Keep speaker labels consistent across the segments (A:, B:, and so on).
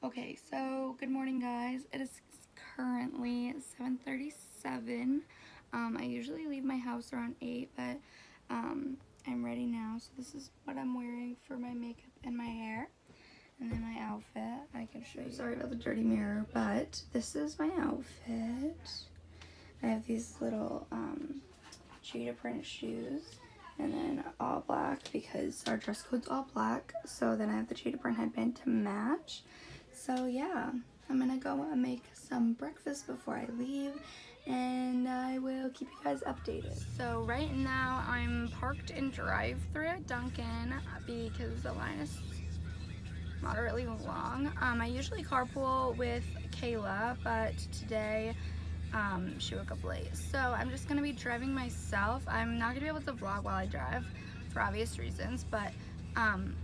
A: Okay, so good morning, guys. It is currently 7:37. I usually leave my house around 8, but I'm ready now. So this is what I'm wearing for my makeup and my hair. And then my outfit. I can show you. Sorry about the dirty mirror, but this is my outfit. I have these little cheetah print shoes. And then all black because our dress code's all black. So then I have the cheetah print headband to match. So yeah, I'm gonna go and make some breakfast before I leave, and I will keep you guys updated. So right now I'm parked in drive-thru at Dunkin' because the line is moderately long. I usually carpool with Kayla, but today she woke up late. So I'm just gonna be driving myself. I'm not gonna be able to vlog while I drive for obvious reasons, but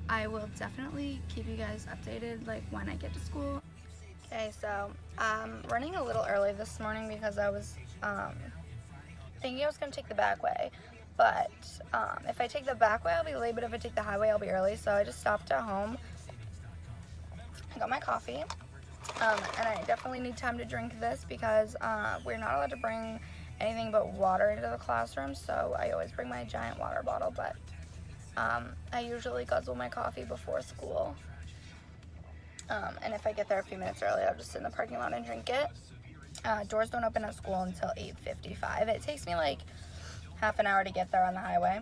A: I will definitely keep you guys updated like when I get to school. Okay, so I'm running a little early this morning because I was thinking I was gonna take the back way, but if I take the back way I'll be late, but if I take the highway I'll be early. So I just stopped at home. I got my coffee, and I definitely need time to drink this because we're not allowed to bring anything but water into the classroom, so I always bring my giant water bottle, but I usually guzzle my coffee before school, and if I get there a few minutes early I'll just sit in the parking lot and drink it. Doors don't open at school until 8:55. It takes me like half an hour to get there on the highway,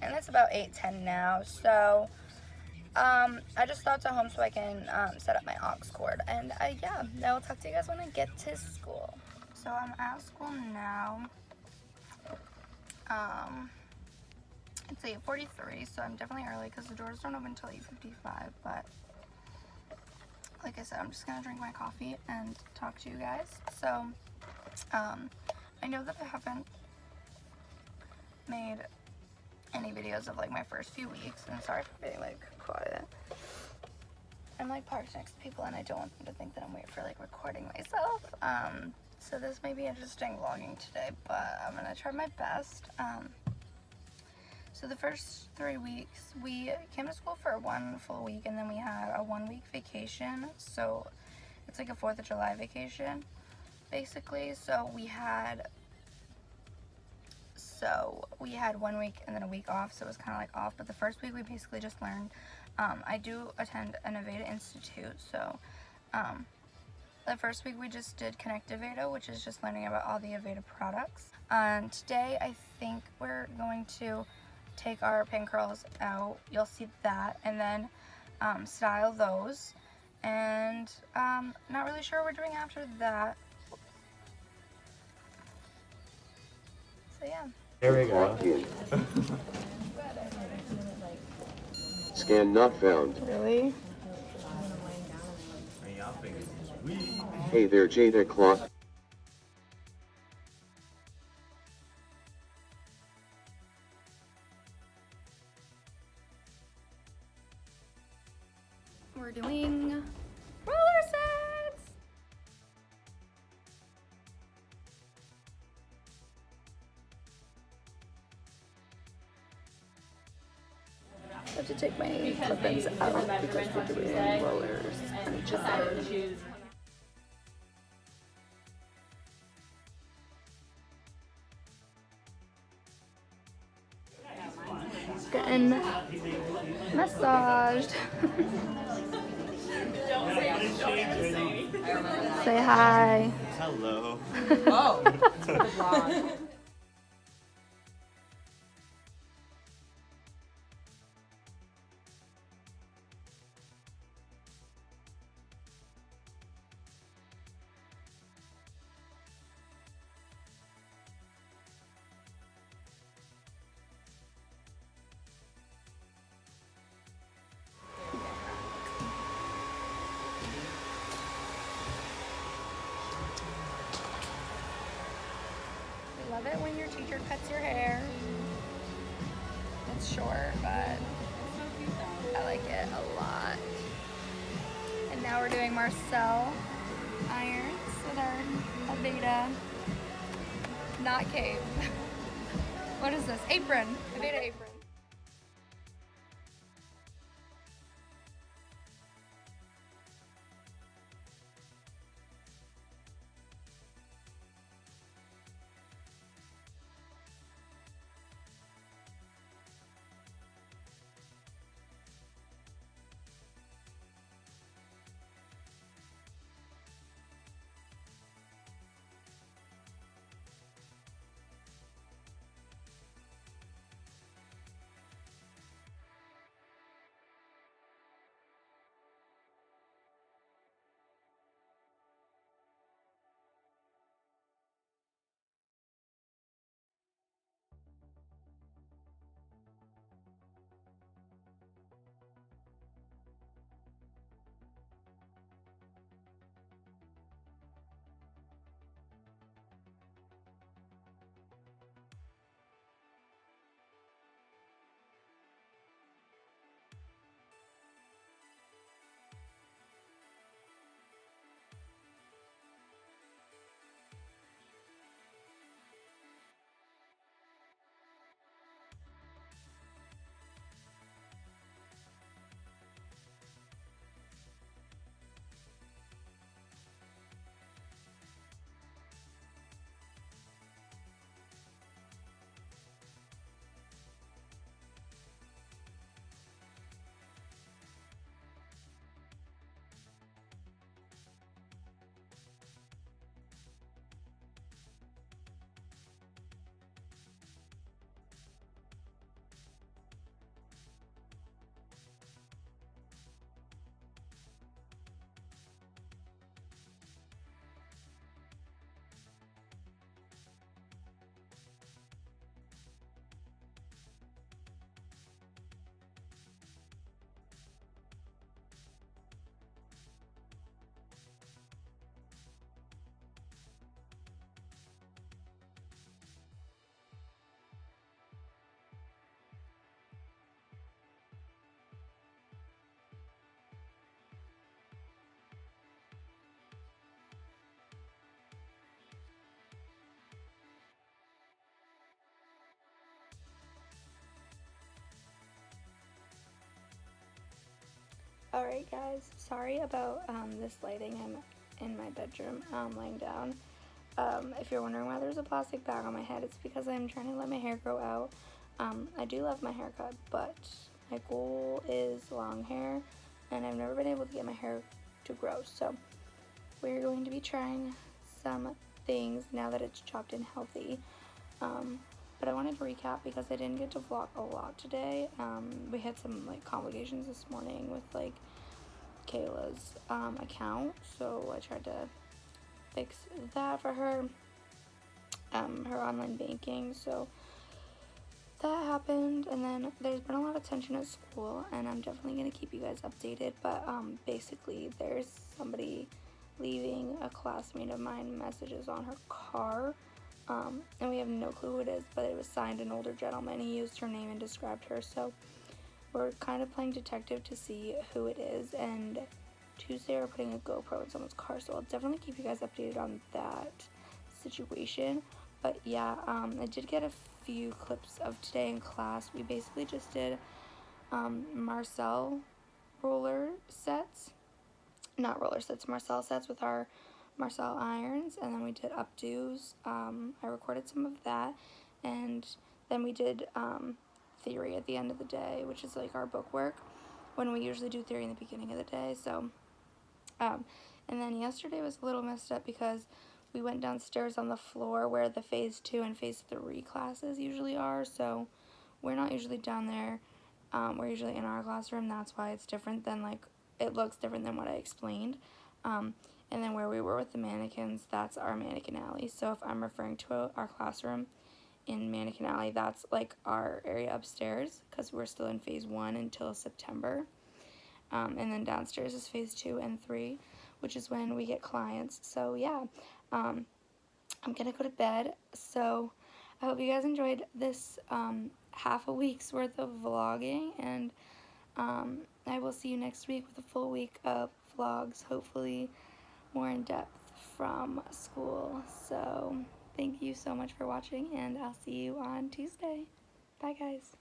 A: and it's about 8:10 now, so I just stopped at home so I can set up my aux cord, and yeah, I will talk to you guys when I get to school. So I'm at school now. It's 8:43, so I'm definitely early because the doors don't open until 8:55, but like I said, I'm just gonna drink my coffee and talk to you guys. So I know that I haven't made any videos of like my first few weeks, and sorry for being like quiet. I'm like parked next to people and I don't want them to think that I'm weird for like recording myself. So this may be interesting vlogging today, but I'm gonna try my best. So the first 3 weeks we came to school for 1 full week, and then we had a 1-week vacation. So it's like a 4th of July vacation basically. So we had 1 week and then a week off, so it was kind of like off. But the first week we basically just learned. I do attend an Aveda Institute, so the first week we just did Connect Aveda, which is just learning about all the Aveda products. Today I think we're going to take our pin curls out. You'll see that, and then style those, and not really sure what we're doing after that. So yeah.
B: There we go.
C: Scan not found.
A: Really?
C: Hey there, Jada Clock.
A: We're doing roller sets. I have to take my clip-ins out because we're doing rollers. Getting massaged. Say hi.
B: Hello.
D: Oh, it's for the vlog.
A: I love it when your teacher cuts your hair. It's short, but I like it a lot. And now we're doing Marcel irons with our Aveda, not cape. What is this? Apron. Aveda apron. Alright guys, sorry about this lighting. I'm in my bedroom laying down. If you're wondering why there's a plastic bag on my head, it's because I'm trying to let my hair grow out. I do love my haircut, but my goal is long hair, and I've never been able to get my hair to grow. So we're going to be trying some things now that it's chopped and healthy. But I wanted to recap because I didn't get to vlog a lot today. We had some like complications this morning with like Kayla's account, so I tried to fix that for her, her online banking. So that happened, and then there's been a lot of tension at school, and I'm definitely gonna keep you guys updated. But basically, there's somebody leaving a classmate of mine messages on her car. And we have no clue who it is, but it was signed an older gentleman. He used her name and described her, so we're kind of playing detective to see who it is, and Tuesday we're putting a GoPro in someone's car, so I'll definitely keep you guys updated on that situation. But yeah, I did get a few clips of today in class. We basically just did Marcel roller sets, not roller sets, Marcel sets with our Marcel irons, and then we did updos. I recorded some of that, and then we did theory at the end of the day, which is like our book work, when we usually do theory in the beginning of the day. So and then yesterday was a little messed up because we went downstairs on the floor where the phase 2 and phase 3 classes usually are, so we're not usually down there. We're usually in our classroom. That's why it's different than, like, it looks different than what I explained. And then where we were with the mannequins, that's our mannequin alley. So if I'm referring to our classroom in Mannequin Alley, that's like our area upstairs, because we're still in phase 1 until September. And then downstairs is phase 2 and 3, which is when we get clients. So yeah, I'm gonna go to bed. So I hope you guys enjoyed this half a week's worth of vlogging, and I will see you next week with a full week of vlogs, hopefully more in depth from school. So thank you so much for watching, and I'll see you on Tuesday. Bye guys.